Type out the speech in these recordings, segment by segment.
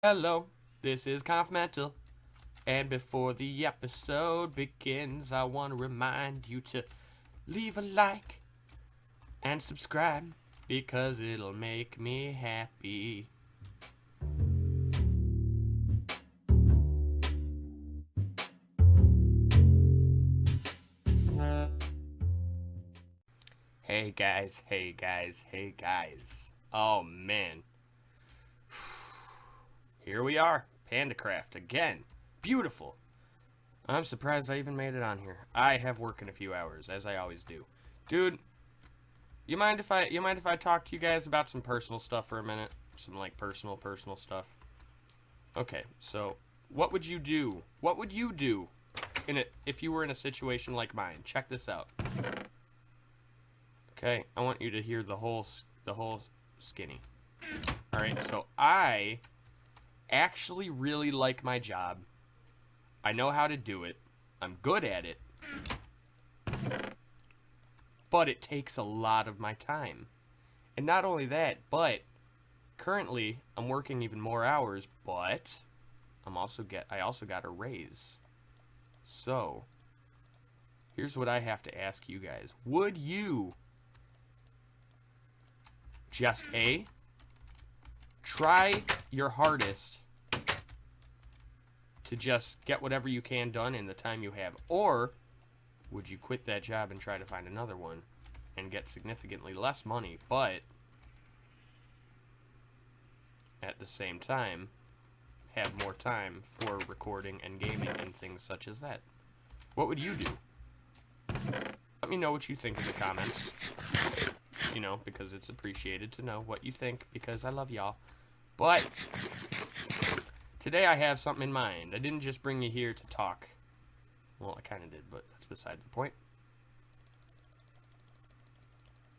Hello, this is Confmental, and before the episode begins, I want to remind you to leave a like and subscribe because it'll make me happy. Hey guys, hey guys, hey guys. Oh man. Here we are, PandaCraft again. Beautiful. I'm surprised I even made it on here. I have work in a few hours, as I always do. Dude, you mind if I talk to you guys about some personal stuff for a minute? Some like personal stuff. Okay, so what would you do? What would you do if you were in a situation like mine? Check this out. Okay, I want you to hear the whole skinny. All right, so I actually really like my job. I know how to do it. I'm good at it. But it takes a lot of my time. And not only that, but currently I'm working even more hours, but I also got a raise. So, here's what I have to ask you guys. Would you just A, try your hardest to just get whatever you can done in the time you have, or would you quit that job and try to find another one and get significantly less money, but at the same time have more time for recording and gaming and things such as that? What would you do? Let me know what you think in the comments. You know, because it's appreciated to know what you think, because I love y'all. But today I have something in mind. I didn't just bring you here to talk. Well, I kind of did, but that's beside the point.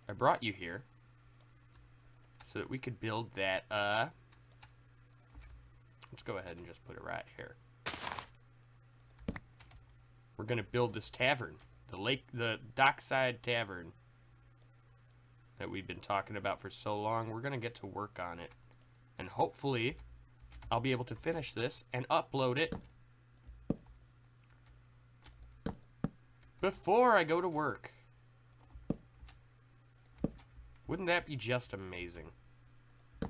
I brought you here so that we could build that, let's go ahead and just put it right here. We're gonna build this tavern. The Dockside Tavern that we've been talking about for so long. We're gonna get to work on it. And hopefully, I'll be able to finish this and upload it before I go to work. Wouldn't that be just amazing? I'm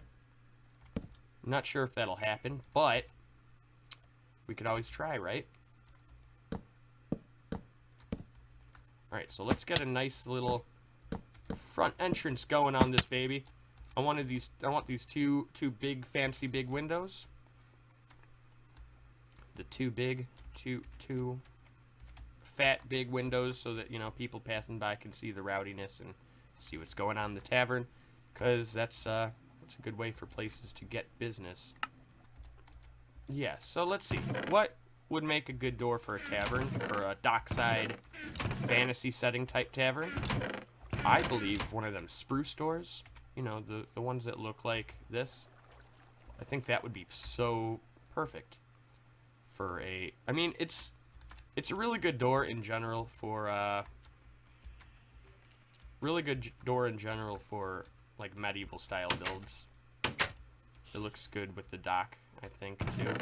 not sure if that'll happen, but we could always try, right? Alright, so let's get a nice little front entrance going on this baby. I want these two big fancy big windows. The two fat big windows, so that, you know, people passing by can see the rowdiness and see what's going on in the tavern, because that's a good way for places to get business. Yeah, so let's see. What would make a good door for a tavern, for a dockside fantasy setting type tavern? I believe one of them spruce doors, you know, the ones that look like this. I think that would be so perfect for a, I mean, it's a really good door in general for, like, medieval style builds. It looks good with the dock, I think, too.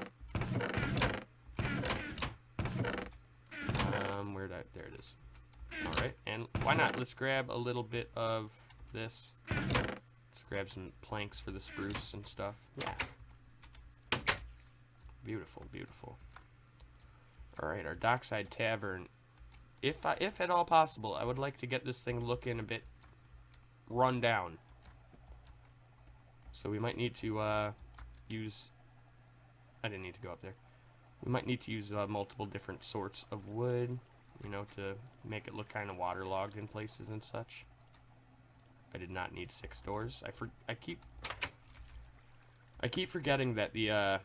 There it is. Alright, and why not? Let's grab a little bit of this. Let's grab some planks for the spruce and stuff. Yeah. Beautiful, beautiful. Alright, our Dockside Tavern. If at all possible, I would like to get this thing looking a bit run down. So we might need to use... I didn't need to go up there. We might need to use multiple different sorts of wood, you know, to make it look kind of waterlogged in places and such. I did not need 6 doors. I keep forgetting that the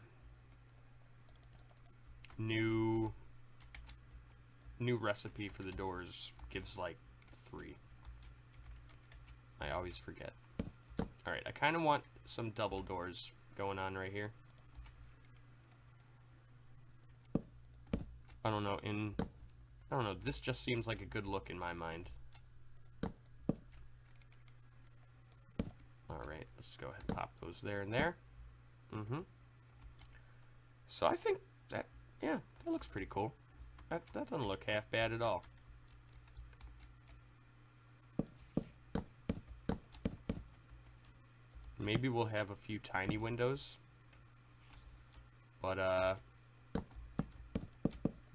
new recipe for the doors gives like 3. I always forget. Alright, I kind of want some double doors going on right here. I don't know, this just seems like a good look in my mind. Alright, let's go ahead and pop those there and there. So I think that, yeah, that looks pretty cool. That doesn't look half bad at all. Maybe we'll have a few tiny windows. But,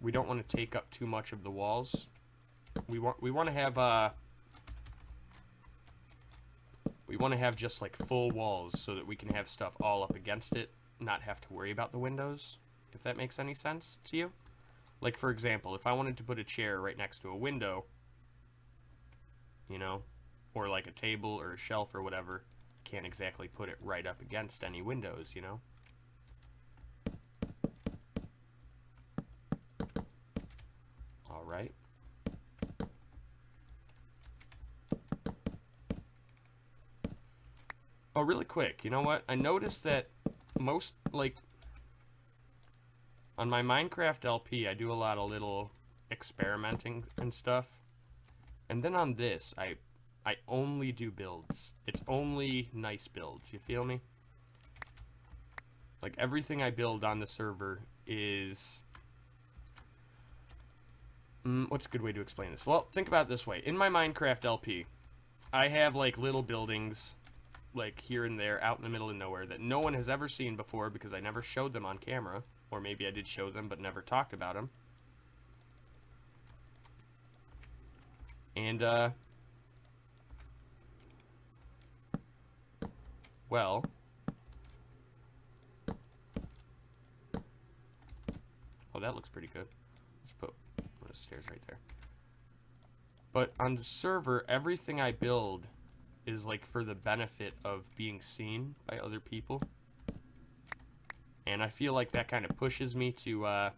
we don't want to take up too much of the walls. We want to have, we want to have just like full walls so that we can have stuff all up against it, not have to worry about the windows, if that makes any sense to you. Like, for example, if I wanted to put a chair right next to a window, you know, or like a table or a shelf or whatever, can't exactly put it right up against any windows, you know. All right. Oh, really quick, you know what? I noticed that most, like, on my Minecraft LP, I do a lot of little experimenting and stuff. And then on this, I only do builds. It's only nice builds, you feel me? Like, everything I build on the server is... what's a good way to explain this? Well, think about it this way. In my Minecraft LP, I have, like, little buildings, like, here and there, out in the middle of nowhere, that no one has ever seen before because I never showed them on camera. Or maybe I did show them, but never talked about them. And, well... Oh, that looks pretty good. Let's put one of the stairs right there. But on the server, everything I build is like for the benefit of being seen by other people. And I feel like that kind of pushes me to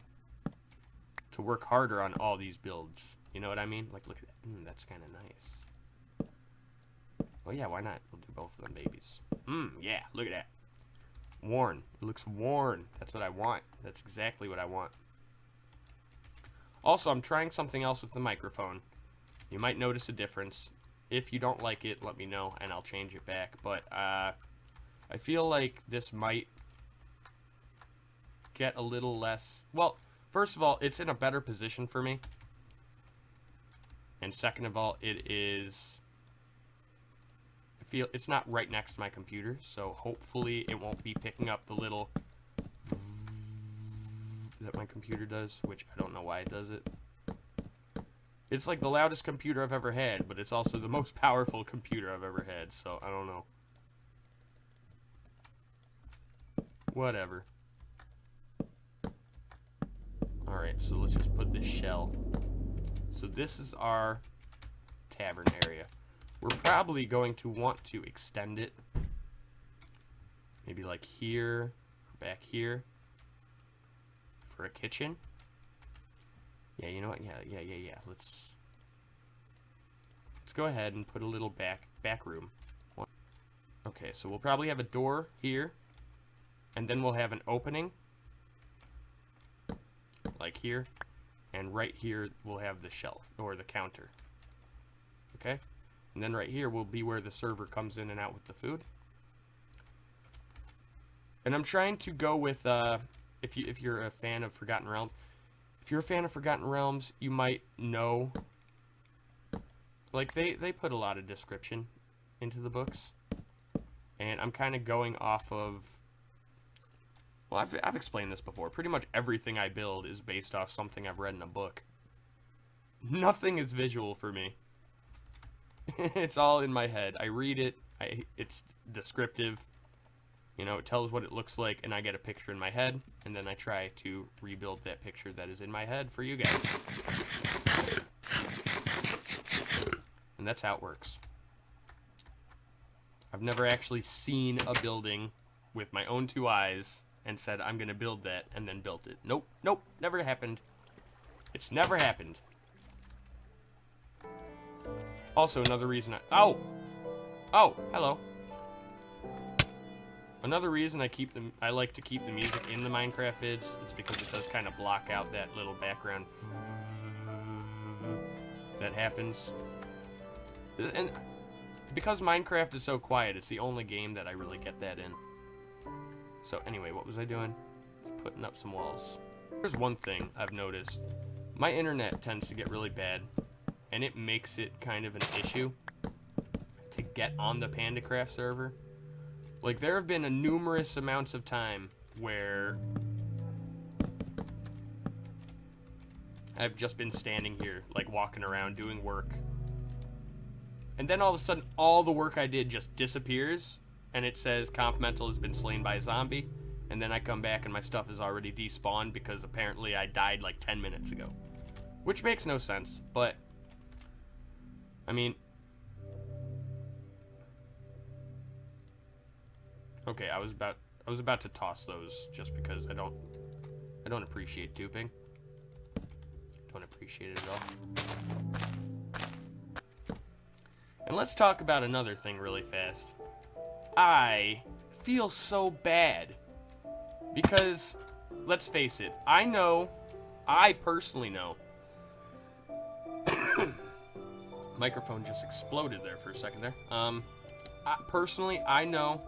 work harder on all these builds. You know what I mean? Like, look at that. That's kind of nice. Oh yeah, why not? We'll do both of them babies. Yeah, look at that. Worn. It looks worn. That's what I want. That's exactly what I want. Also, I'm trying something else with the microphone. You might notice a difference. If you don't like it, let me know, and I'll change it back. But, I feel like this might get a little less... Well, first of all, it's in a better position for me. And second of all, it is... It's not right next to my computer, so hopefully it won't be picking up the little that my computer does, which I don't know why it does it. It's like the loudest computer I've ever had, but it's also the most powerful computer I've ever had, so I don't know. Whatever. Alright, so let's just put this shell. So this is our tavern area. We're probably going to want to extend it. Maybe like here, back here. For a kitchen. Yeah, you know what? Yeah. Let's go ahead and put a little back room. Okay, so we'll probably have a door here. And then we'll have an opening. Like here. And right here we'll have the shelf, or the counter. Okay? And then right here will be where the server comes in and out with the food. And I'm trying to go with, if you're a fan of Forgotten Realms, if you're a fan of Forgotten Realms, you might know, like, they put a lot of description into the books. And I'm kind of going off of, well, I've explained this before. Pretty much everything I build is based off something I've read in a book. Nothing is visual for me. It's all in my head. I read it, it's descriptive, you know, it tells what it looks like, and I get a picture in my head, and then I try to rebuild that picture that is in my head for you guys. And that's how it works. I've never actually seen a building with my own two eyes and said, I'm gonna build that, and then built it. Nope, never happened. It's never happened. Also, another reason Oh, hello. Another reason I like to keep the music in the Minecraft vids is because it does kind of block out that little background that happens. And because Minecraft is so quiet, it's the only game that I really get that in. So anyway, what was I doing? putting up some walls. Here's one thing I've noticed. My internet tends to get really bad, and it makes it kind of an issue to get on the PandaCraft server. Like, there have been a numerous amounts of time where I've just been standing here, like, walking around doing work. And then all of a sudden, all the work I did just disappears, and it says Confmental has been slain by a zombie. And then I come back and my stuff is already despawned because apparently I died like 10 minutes ago. Which makes no sense, but I mean, okay, I was about to toss those just because I don't appreciate duping. Don't appreciate it at all. And let's talk about another thing really fast. I feel so bad because, let's face it, I personally know. Microphone just exploded there for a second there. Personally, I know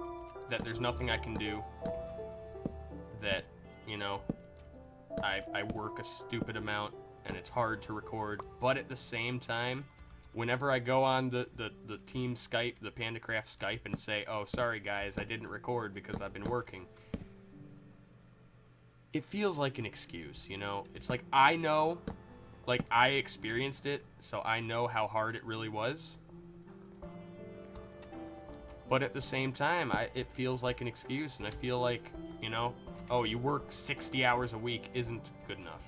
that there's nothing I can do. That, you know, I work a stupid amount and it's hard to record. But at the same time, whenever I go on the team Skype, the PandaCraft Skype, and say, oh, sorry guys, I didn't record because I've been working, it feels like an excuse, you know? It's like, I know, like, I experienced it, so I know how hard it really was. But at the same time, it feels like an excuse, and I feel like, you know, oh, you work 60 hours a week isn't good enough.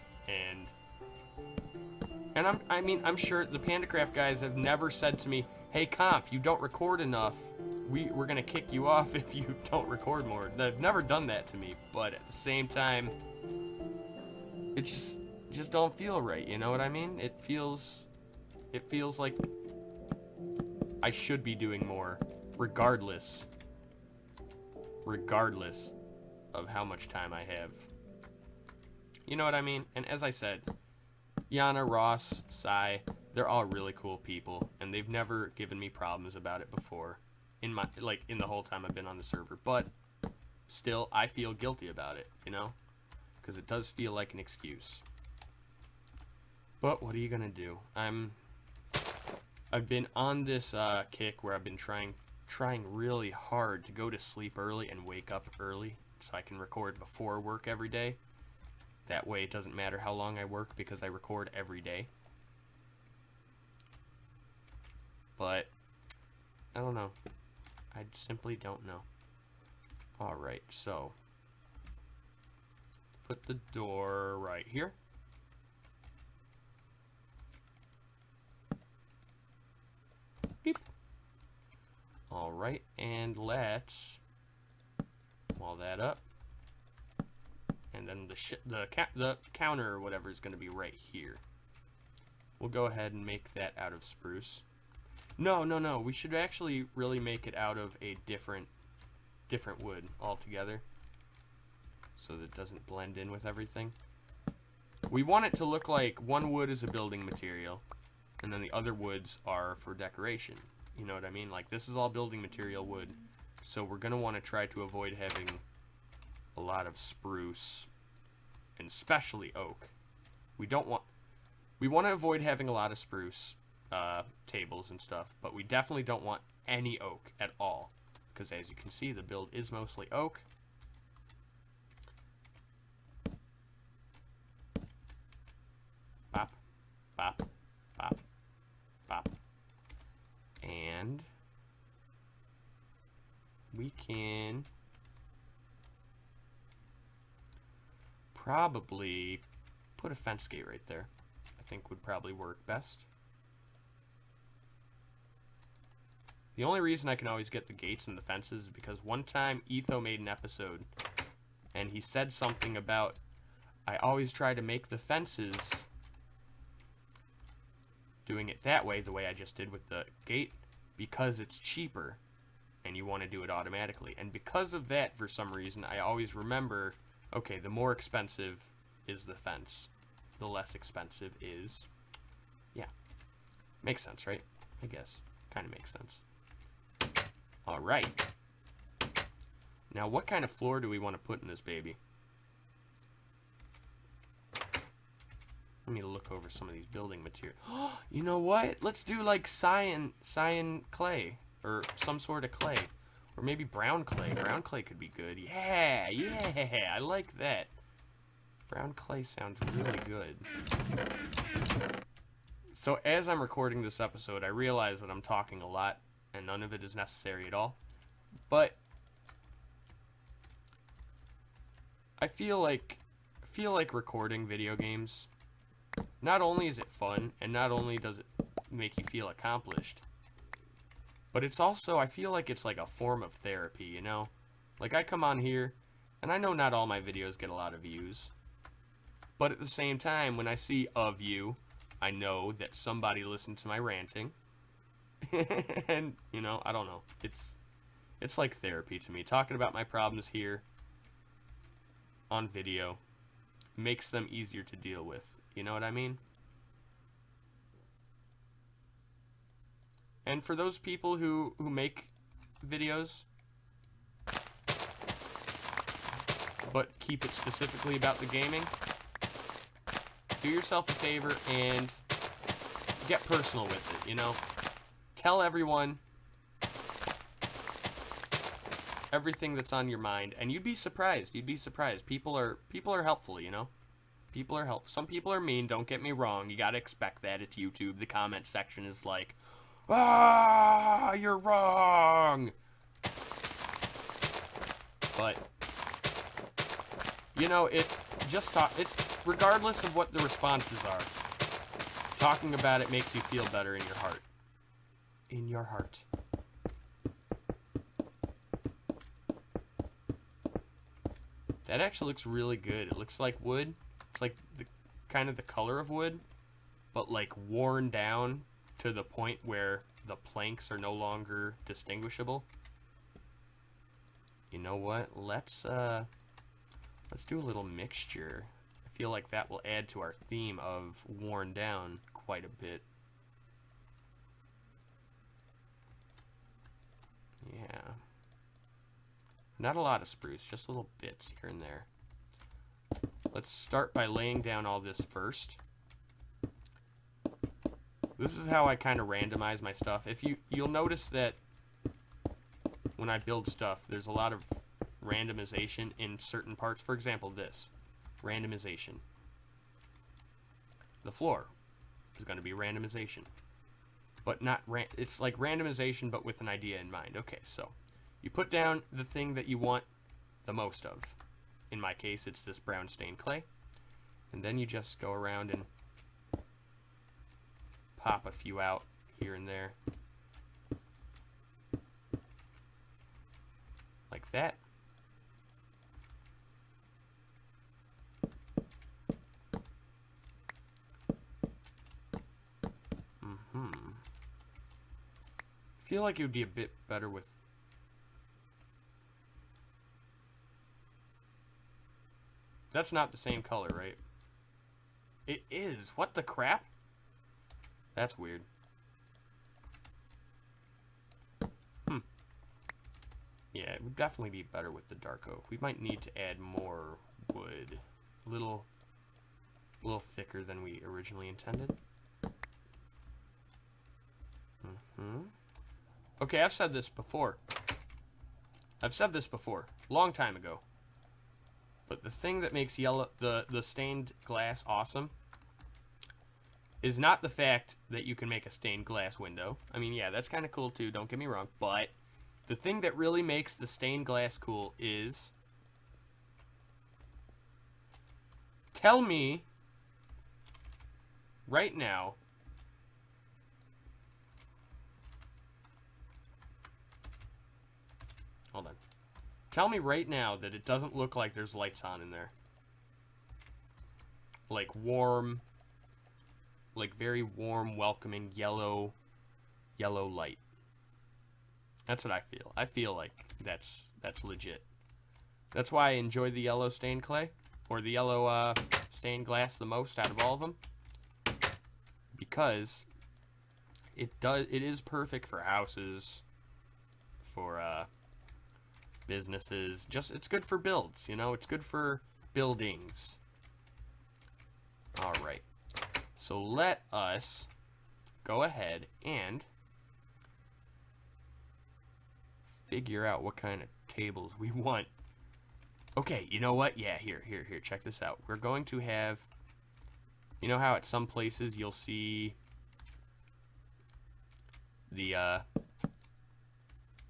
And I'm sure the PandaCraft guys have never said to me, hey, Conf, you don't record enough. We're going to kick you off if you don't record more. They've never done that to me, but at the same time, it just don't feel right, you know what I mean? It feels like I should be doing more, regardless of how much time I have. You know what I mean? And as I said, Yana, Ross, Sai, they're all really cool people, and they've never given me problems about it before in the whole time I've been on the server. But still, I feel guilty about it, you know? Because it does feel like an excuse. But what are you gonna do? I've been on this kick where I've been trying really hard to go to sleep early and wake up early so I can record before work every day. That way it doesn't matter how long I work because I record every day. But I don't know. I simply don't know. Alright, so put the door right here. Beep. Alright, and let's wall that up. And then the counter or whatever is going to be right here. We'll go ahead and make that out of spruce. No. We should actually really make it out of a different wood altogether, so that it doesn't blend in with everything. We want it to look like one wood is a building material, and then the other woods are for decoration. You know what I mean? Like, this is all building material wood, so we're going to want to try to avoid having a lot of spruce, and especially oak. We want to avoid having a lot of spruce tables and stuff, but we definitely don't want any oak at all, because as you can see, the build is mostly oak. Bop, bop, bop, bop. And we can probably put a fence gate right there. I think would probably work best. The only reason I can always get the gates and the fences is because one time Etho made an episode and he said something about, I always try to make the fences doing it that way, the way I just did with the gate, because it's cheaper and you want to do it automatically. And because of that, for some reason, I always remember, okay, the more expensive is the fence, the less expensive is, yeah. Makes sense, right? I guess. Kind of makes sense. Alright. Now, what kind of floor do we want to put in this baby? Let me look over some of these building materials. You know what? Let's do like cyan clay. Or some sort of clay. Or maybe brown clay. Brown clay could be good. Yeah, I like that. Brown clay sounds really good. So as I'm recording this episode, I realize that I'm talking a lot, and none of it is necessary at all. But I feel like recording video games, not only is it fun, and not only does it make you feel accomplished, but it's also, I feel like it's like a form of therapy, you know? Like, I come on here, and I know not all my videos get a lot of views, but at the same time, when I see a view, I know that somebody listened to my ranting, and, you know, I don't know, it's like therapy to me. Talking about my problems here on video makes them easier to deal with. You know what I mean? And for those people who make videos, but keep it specifically about the gaming, do yourself a favor and get personal with it, you know? Tell everyone everything that's on your mind, and you'd be surprised. People are helpful, you know? People are helpful. Some people are mean, don't get me wrong. You gotta expect that. It's YouTube. The comment section is like, ah, you're wrong. But, you know, it's regardless of what the responses are, talking about it makes you feel better in your heart. In your heart. That actually looks really good. It looks like wood. It's like kind of the color of wood, but like worn down to the point where the planks are no longer distinguishable. You know what? Let's do a little mixture. I feel like that will add to our theme of worn down quite a bit. Yeah. Not a lot of spruce, just little bits here and there. Let's start by laying down all this first. This is how I kind of randomize my stuff. You'll notice that when I build stuff, there's a lot of randomization in certain parts. For example, this randomization. The floor is going to be randomization, but not it's like randomization, but with an idea in mind. Okay, so you put down the thing that you want the most of. In my case, it's this brown stained clay. And then you just go around and pop a few out here and there. Like that. I feel like it would be a bit better with... That's not the same color, right? It is. What the crap? That's weird. Yeah, it would definitely be better with the dark oak. We might need to add more wood. A little thicker than we originally intended. Okay, I've said this before. Long time ago. But the thing that makes the stained glass awesome is not the fact that you can make a stained glass window. I mean, yeah, that's kind of cool too, don't get me wrong. But the thing that really makes the stained glass cool is... Tell me right now... Hold on. Tell me right now that it doesn't look like there's lights on in there. Like warm, like very warm, welcoming yellow light. That's what I feel. I feel like that's legit. That's why I enjoy the yellow stained clay, or the yellow stained glass the most out of all of them. Because it is perfect for houses, for businesses. It's good for builds, you know? It's good for buildings. Alright. So let us go ahead and figure out what kind of tables we want. Okay, you know what? Yeah, here, check this out. We're going to have, you know how at some places you'll see the,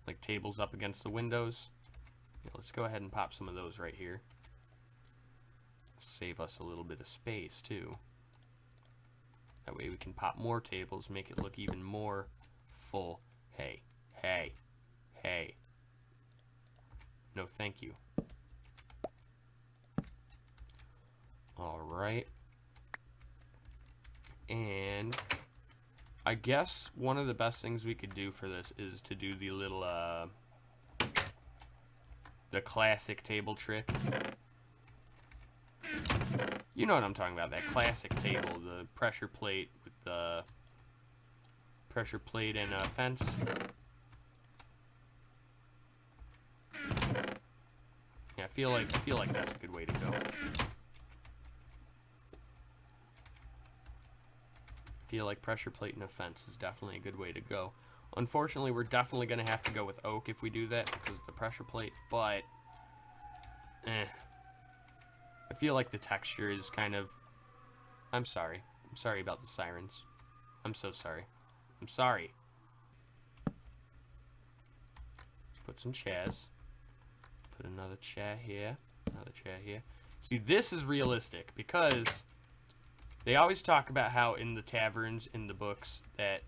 like tables up against the windows? Yeah, let's go ahead and pop some of those right here. Save us a little bit of space, too. That way we can pop more tables, make it look even more full. Hey. No, thank you. Alright. And I guess one of the best things we could do for this is to do the little, the classic table trick. You know what I'm talking about, that classic table, the pressure plate with the pressure plate and a fence. Yeah, I feel like that's a good way to go. I feel like pressure plate and a fence is definitely a good way to go. Unfortunately, we're definitely going to have to go with oak if we do that because of the pressure plate, but I feel like the texture is kind of... I'm sorry. I'm sorry about the sirens. I'm so sorry. I'm sorry. Put some chairs. Put another chair here. Another chair here. See, this is realistic because they always talk about how in the taverns, in the books, that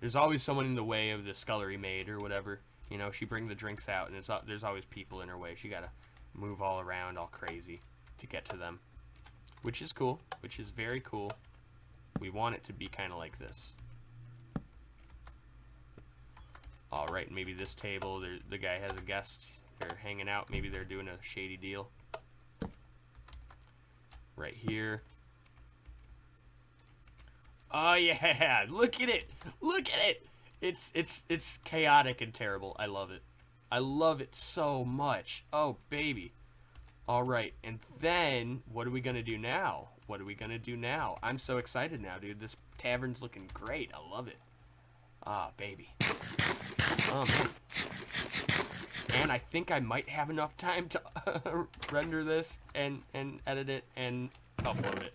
there's always someone in the way of the scullery maid or whatever. You know, she brings the drinks out and there's always people in her way. She gotta move all around all crazy to get to them, which is cool, which is very cool. We want it to be kind of like this. Alright, maybe this table, the guy has a guest, they're hanging out, maybe they're doing a shady deal. Right here. Oh yeah, look at it! Look at it! It's chaotic and terrible. I love it. I love it so much. Oh baby. Alright, and then, what are we gonna do now? What are we gonna do now? I'm so excited now, dude. This tavern's looking great. I love it. Ah, baby. Man. And I think I might have enough time to render this and edit it and upload it.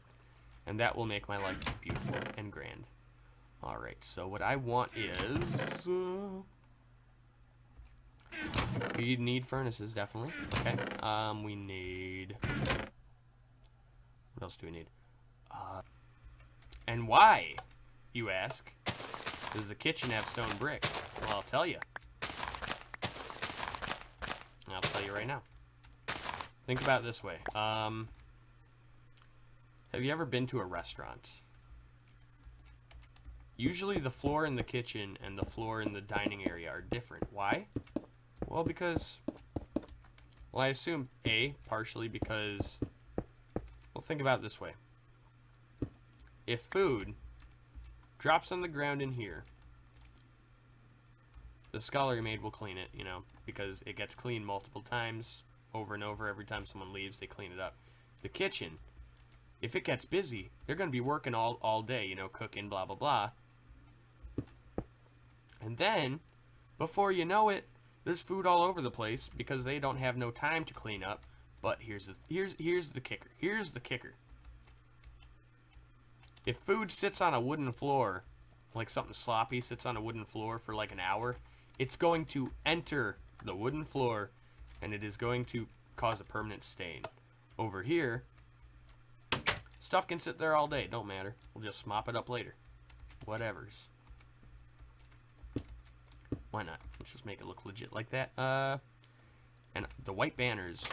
And that will make my life beautiful and grand. Alright, so what I want is... we need furnaces, definitely. Okay. We need... What else do we need? And why, you ask? Does the kitchen have stone brick? Well, I'll tell you. I'll tell you right now. Think about it this way. Have you ever been to a restaurant? Usually the floor in the kitchen and the floor in the dining area are different. Why? Well, because... Well, I assume, A, partially because... Well, think about it this way. If food drops on the ground in here, the scullery maid will clean it, you know, because it gets cleaned multiple times, over and over. Every time someone leaves, they clean it up. The kitchen, if it gets busy, they're going to be working all day, you know, cooking, blah, blah, blah. And then, before you know it, there's food all over the place because they don't have no time to clean up. But here's the kicker. Here's the kicker. If food sits on a wooden floor, like something sloppy sits on a wooden floor for like an hour, it's going to enter the wooden floor and it is going to cause a permanent stain. Over here, stuff can sit there all day. Don't matter. We'll just mop it up later. Whatevers. Why not? Let's just make it look legit like that. And the white banners.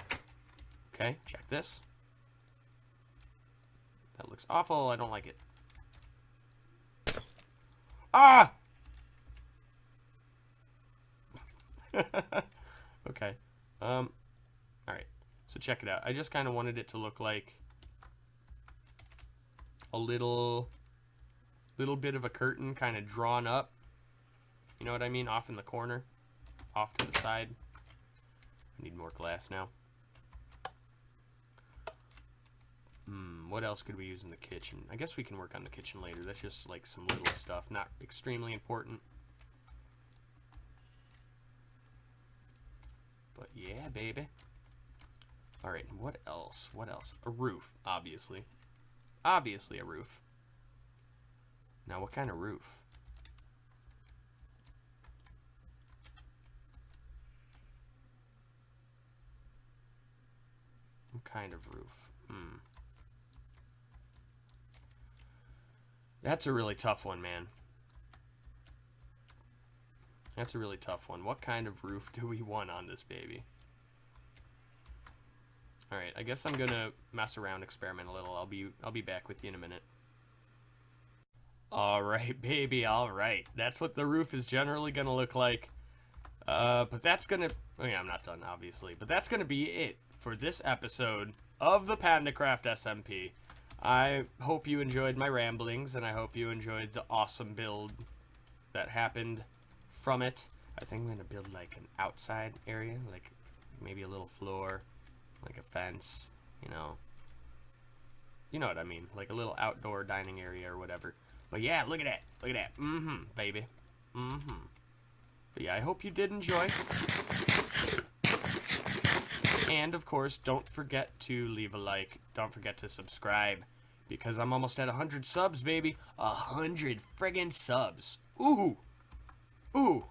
Okay, check this. That looks awful. I don't like it. Ah! Okay. Alright. So check it out. I just kind of wanted it to look like a little bit of a curtain kind of drawn up. You know what I mean? Off in the corner. Off to the side. I need more glass now. What else could we use in the kitchen? I guess we can work on the kitchen later. That's just like some little stuff, not extremely important. But yeah, baby. Alright, what else? What else? A roof, obviously. Obviously a roof. Now, what kind of roof? What kind of roof? That's a really tough one, man. That's a really tough one. What kind of roof do we want on this baby? Alright, I guess I'm gonna mess around, experiment a little. I'll be back with you in a minute. Alright, baby, alright. That's what the roof is generally gonna look like. But that's gonna... Oh yeah, I'm not done, obviously. But that's gonna be it for this episode of the Pandacraft SMP. I hope you enjoyed my ramblings, and I hope you enjoyed the awesome build that happened from it. I think I'm going to build like an outside area, like maybe a little floor, like a fence, you know what I mean, like a little outdoor dining area or whatever. But yeah, look at that, baby, But yeah, I hope you did enjoy. And, of course, don't forget to leave a like. Don't forget to subscribe. Because I'm almost at 100 subs, baby. 100 friggin' subs. Ooh. Ooh.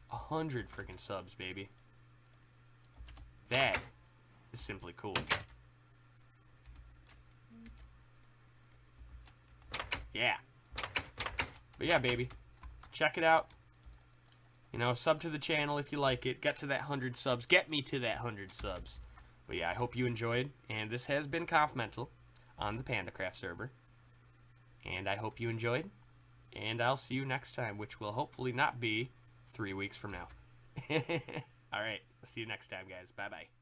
100 friggin' subs, baby. That is simply cool. Yeah. But yeah, baby. Check it out. You know, sub to the channel if you like it. Get to that 100 subs. Get me to that 100 subs. But yeah, I hope you enjoyed. And this has been Confmental on the PandaCraft server. And I hope you enjoyed. And I'll see you next time, which will hopefully not be 3 weeks from now. Alright, I'll see you next time, guys. Bye-bye.